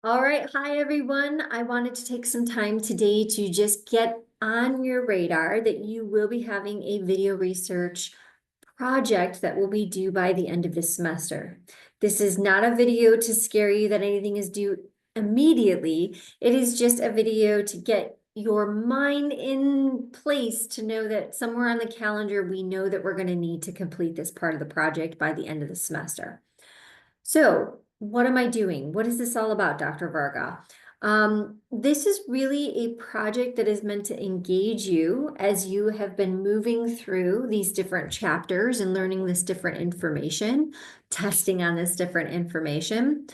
All right, hi everyone. I wanted to take some time today to just get on your radar that you will be having a video research project that will be due by the end of this semester. This is not a video to scare you that anything is due immediately. It is just a video to get your mind in place to know that somewhere on the calendar, we know that we're going to need to complete this part of the project by the end of the semester. So what am I doing? What is this all about, Dr. Varga? This is really a project that is meant to engage you as you have been moving through these different chapters and learning this different information, testing on this different information,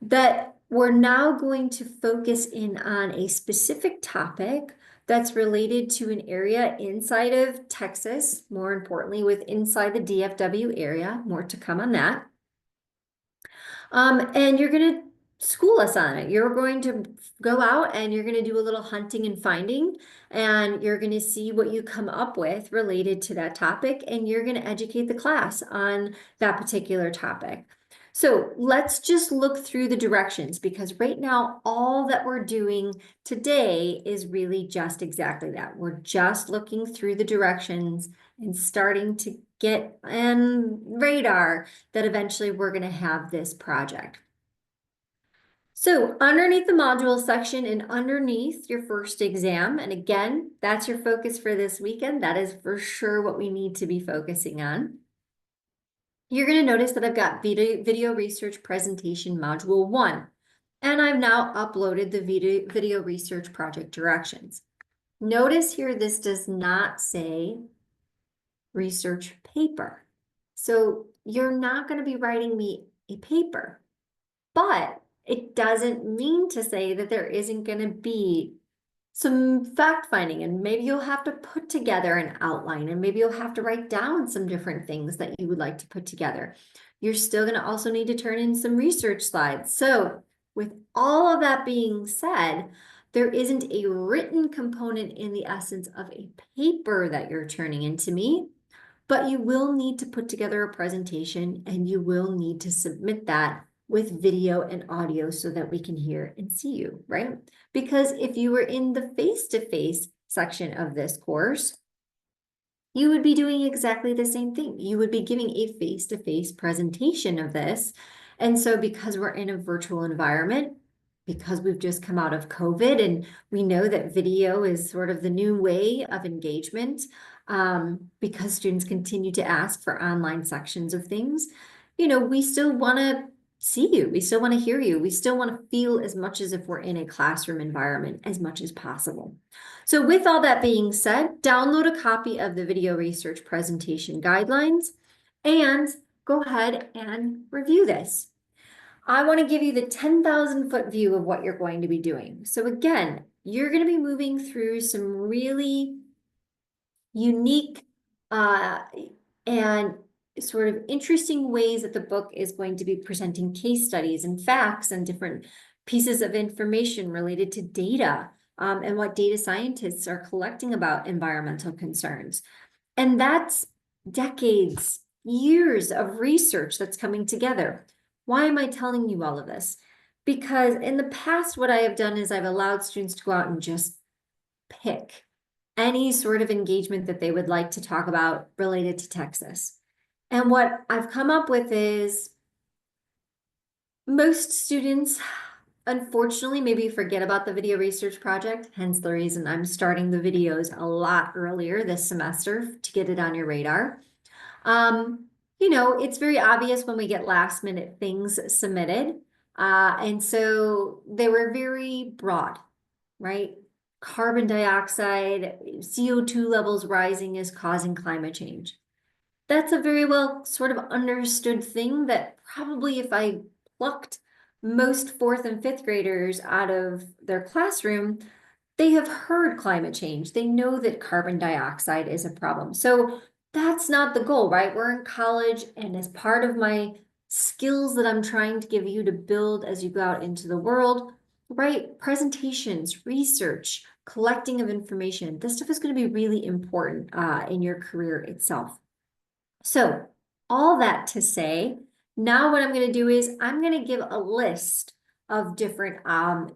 that we're now going to focus in on a specific topic that's related to an area inside of Texas, more importantly, with inside the DFW area, more to come on that. And you're going to school us on it. You're going to go out and you're going to do a little hunting and finding, and you're going to see what you come up with related to that topic, and you're going to educate the class on that particular topic. So let's just look through the directions, because right now, all that we're doing today is really just exactly that. We're just looking through the directions and starting to get on radar that eventually we're going to have this project. So underneath the module section and underneath your first exam, and again, that's your focus for this weekend. That is for sure what we need to be focusing on. You're going to notice that I've got video research presentation module 1, and I've now uploaded the video research project directions. Notice here, this does not say research paper. So you're not going to be writing me a paper, but it doesn't mean to say that there isn't going to be some fact finding, and maybe you'll have to put together an outline, and maybe you'll have to write down some different things that you would like to put together. You're still going to also need to turn in some research slides. So with all of that being said, there isn't a written component in the essence of a paper that you're turning into me, but you will need to put together a presentation, and you will need to submit that with video and audio so that we can hear and see you, right? Because if you were in the face-to-face section of this course, you would be doing exactly the same thing. You would be giving a face-to-face presentation of this. And so because we're in a virtual environment, because we've just come out of COVID and we know that video is sort of the new way of engagement, because students continue to ask for online sections of things, we still want to see you. We still want to hear you. We still want to feel as much as if we're in a classroom environment as much as possible. So with all that being said, download a copy of the video research presentation guidelines and go ahead and review this. I want to give you the 10,000 foot view of what you're going to be doing. So again, you're going to be moving through some really unique and sort of interesting ways that the book is going to be presenting case studies and facts and different pieces of information related to data, and what data scientists are collecting about environmental concerns. And that's decades, years of research that's coming together. Why am I telling you all of this? Because in the past, what I have done is I've allowed students to go out and just pick any sort of engagement that they would like to talk about related to Texas. And what I've come up with is most students, unfortunately, maybe forget about the video research project, hence the reason I'm starting the videos a lot earlier this semester to get it on your radar. It's very obvious when we get last minute things submitted. And so they were very broad, right? Carbon dioxide, CO2 levels rising is causing climate change. That's a very well sort of understood thing that probably if I plucked most fourth and fifth graders out of their classroom, they have heard climate change. They know that carbon dioxide is a problem. So that's not the goal, right? We're in college, and as part of my skills that I'm trying to give you to build as you go out into the world, right? Presentations, research, collecting of information. This stuff is going to be really important in your career itself. So all that to say, now what I'm going to do is I'm going to give a list of different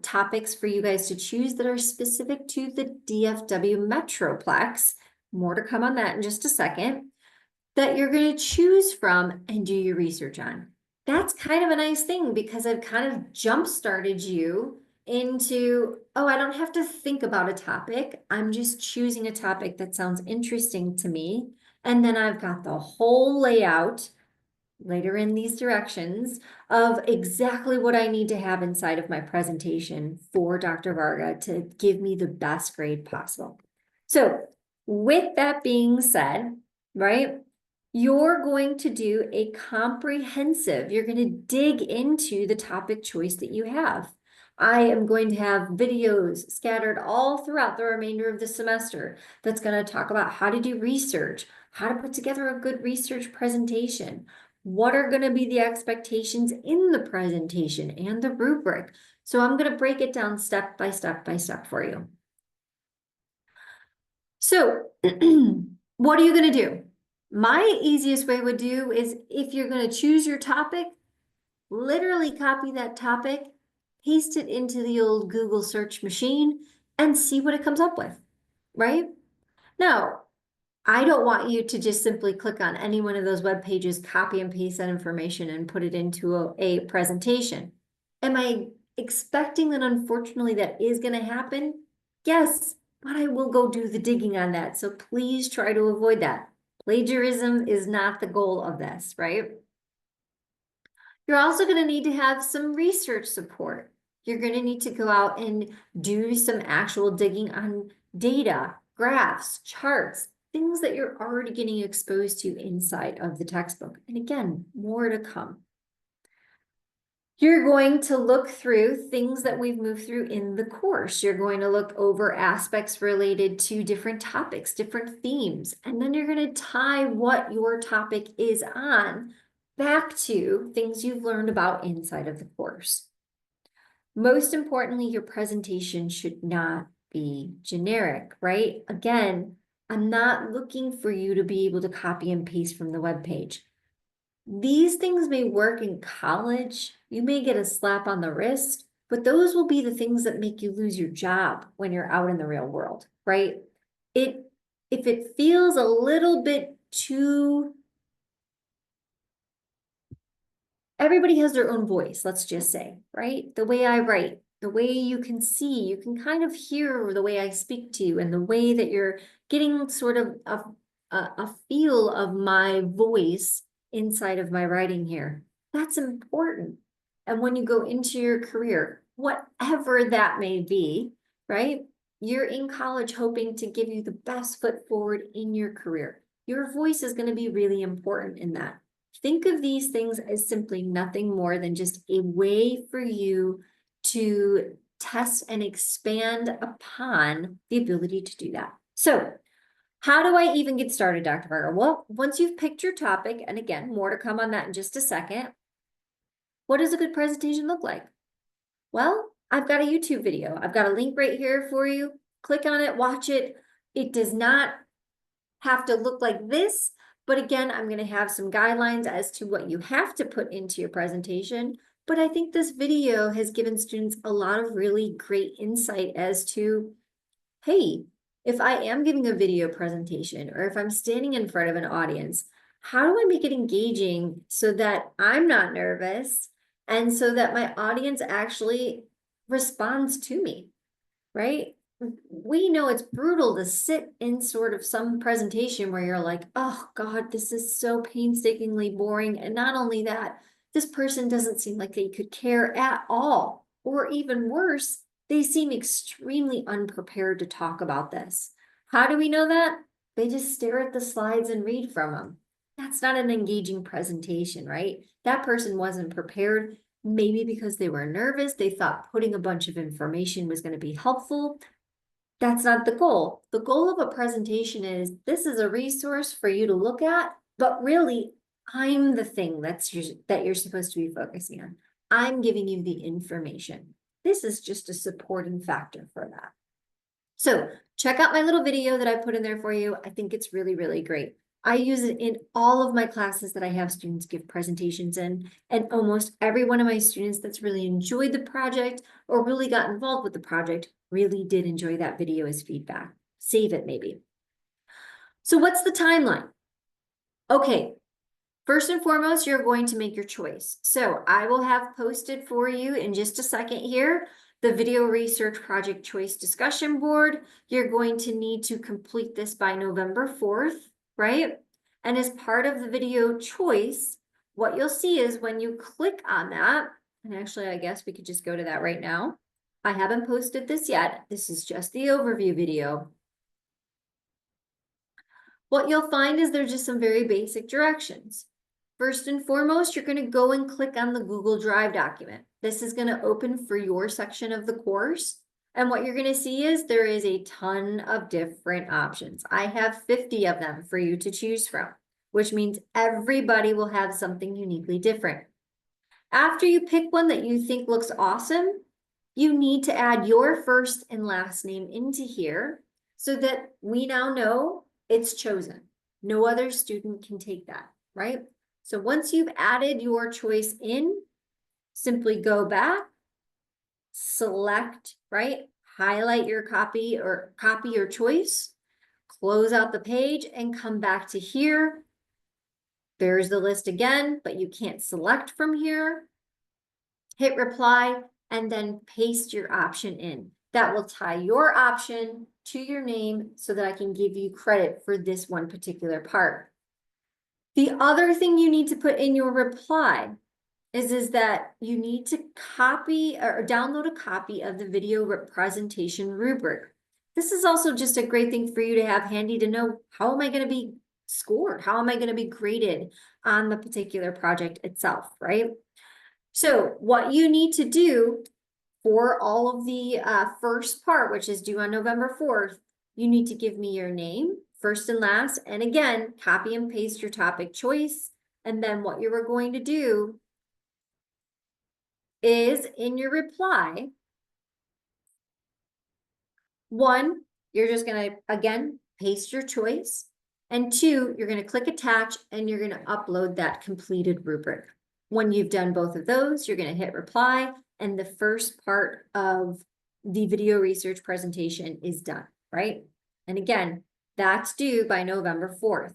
topics for you guys to choose that are specific to the DFW Metroplex. More to come on that in just a second, that you're going to choose from and do your research on. That's kind of a nice thing because I've kind of jump-started you into, oh, I don't have to think about a topic. I'm just choosing a topic that sounds interesting to me. And then I've got the whole layout later in these directions of exactly what I need to have inside of my presentation for Dr. Varga to give me the best grade possible. So with that being said, right, you're going to do a comprehensive, you're going to dig into the topic choice that you have. I am going to have videos scattered all throughout the remainder of the semester that's going to talk about how to do research, how to put together a good research presentation, what are going to be the expectations in the presentation and the rubric. So I'm going to break it down step by step by step for you. So what are you going to do? My easiest way would do is if you're going to choose your topic, literally copy that topic, paste it into the old Google search machine and see what it comes up with, right? Now, I don't want you to just simply click on any one of those web pages, copy and paste that information and put it into a presentation. Am I expecting that unfortunately that is going to happen? Yes, but I will go do the digging on that. So please try to avoid that. Plagiarism is not the goal of this, right? You're also going to need to have some research support. You're going to need to go out and do some actual digging on data, graphs, charts, things that you're already getting exposed to inside of the textbook. And again, more to come. You're going to look through things that we've moved through in the course. You're going to look over aspects related to different topics, different themes, and then you're going to tie what your topic is on back to things you've learned about inside of the course. Most importantly, your presentation should not be generic, right? Again, I'm not looking for you to be able to copy and paste from the webpage. These things may work in college. You may get a slap on the wrist, but those will be the things that make you lose your job when you're out in the real world, right? If it feels a little bit too, everybody has their own voice, let's just say, right? The way I write, the way you can see, you can kind of hear the way I speak to you and the way that you're getting sort of a feel of my voice inside of my writing here. That's important. And when you go into your career, whatever that may be, right? You're in college hoping to give you the best foot forward in your career. Your voice is going to be really important in that. Think of these things as simply nothing more than just a way for you to test and expand upon the ability to do that. So how do I even get started, Dr. Varga? Well, once you've picked your topic, and again, more to come on that in just a second, what does a good presentation look like? Well, I've got a YouTube video. I've got a link right here for you. Click on it, watch it. It does not have to look like this, but again, I'm going to have some guidelines as to what you have to put into your presentation. But I think this video has given students a lot of really great insight as to, hey, if I am giving a video presentation or if I'm standing in front of an audience, how do I make it engaging so that I'm not nervous and so that my audience actually responds to me, right? We know it's brutal to sit in sort of some presentation where you're like, oh God, this is so painstakingly boring. And not only that, this person doesn't seem like they could care at all. Or even worse, they seem extremely unprepared to talk about this. How do we know that? They just stare at the slides and read from them. That's not an engaging presentation, right? That person wasn't prepared, maybe because they were nervous. They thought putting a bunch of information was going to be helpful. That's not the goal. The goal of a presentation is this is a resource for you to look at, but really I'm the thing that you're supposed to be focusing on. I'm giving you the information. This is just a supporting factor for that. So check out my little video that I put in there for you. I think it's really, really great. I use it in all of my classes that I have students give presentations in, and almost every one of my students that's really enjoyed the project or really got involved with the project really did enjoy that video as feedback. Save it maybe. So what's the timeline? Okay, first and foremost, you're going to make your choice. So I will have posted for you in just a second here the video research project choice discussion board. You're going to need to complete this by November 4th, right? And as part of the video choice, what you'll see is when you click on that, and actually I guess we could just go to that right now. I haven't posted this yet. This is just the overview video. What you'll find is there's just some very basic directions. First and foremost, you're going to go and click on the Google Drive document. This is going to open for your section of the course. And what you're going to see is there is a ton of different options. I have 50 of them for you to choose from, which means everybody will have something uniquely different. After you pick one that you think looks awesome, you need to add your first and last name into here so that we now know it's chosen. No other student can take that, right? So once you've added your choice in, simply go back, select, right? Highlight your copy or copy your choice, close out the page and come back to here. There's the list again, but you can't select from here. Hit reply and then paste your option in. That will tie your option to your name so that I can give you credit for this one particular part. The other thing you need to put in your reply is that you need to copy or download a copy of the video presentation rubric. This is also just a great thing for you to have handy to know, how am I going to be scored? How am I going to be graded on the particular project itself, right? So what you need to do for all of the first part, which is due on November 4th, you need to give me your name, first and last, and again, copy and paste your topic choice. And then what you are going to do is in your reply, one, you're just going to, again, paste your choice. And two, you're going to click attach and you're going to upload that completed rubric. When you've done both of those, you're going to hit reply and the first part of the video research presentation is done, right? And again, that's due by November 4th.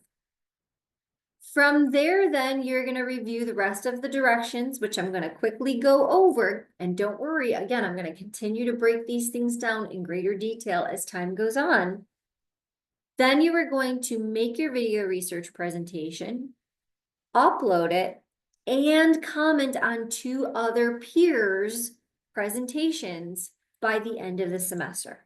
From there, then you're going to review the rest of the directions, which I'm going to quickly go over. And don't worry, again, I'm going to continue to break these things down in greater detail as time goes on. Then you are going to make your video research presentation, upload it, and comment on 2 other peers' presentations by the end of the semester.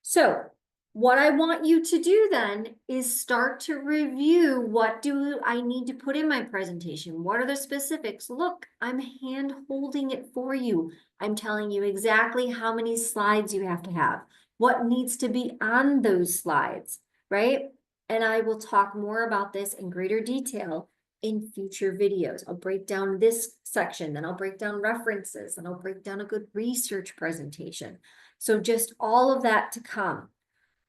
So what I want you to do then is start to review, what do I need to put in my presentation? What are the specifics? Look, I'm hand holding it for you. I'm telling you exactly how many slides you have to have, what needs to be on those slides, right? And I will talk more about this in greater detail in future videos. I'll break down this section, then I'll break down references, and I'll break down a good research presentation. So just all of that to come.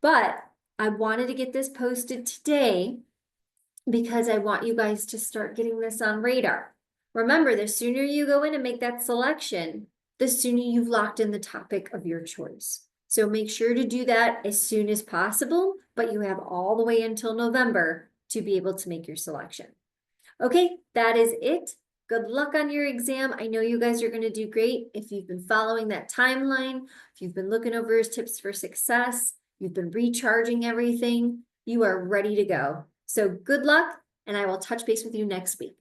But I wanted to get this posted today because I want you guys to start getting this on radar. Remember, the sooner you go in and make that selection, the sooner you've locked in the topic of your choice. So make sure to do that as soon as possible, but you have all the way until November to be able to make your selection. Okay, that is it. Good luck on your exam. I know you guys are going to do great. If you've been following that timeline, if you've been looking over his tips for success, you've been recharging everything, you are ready to go. So good luck, and I will touch base with you next week.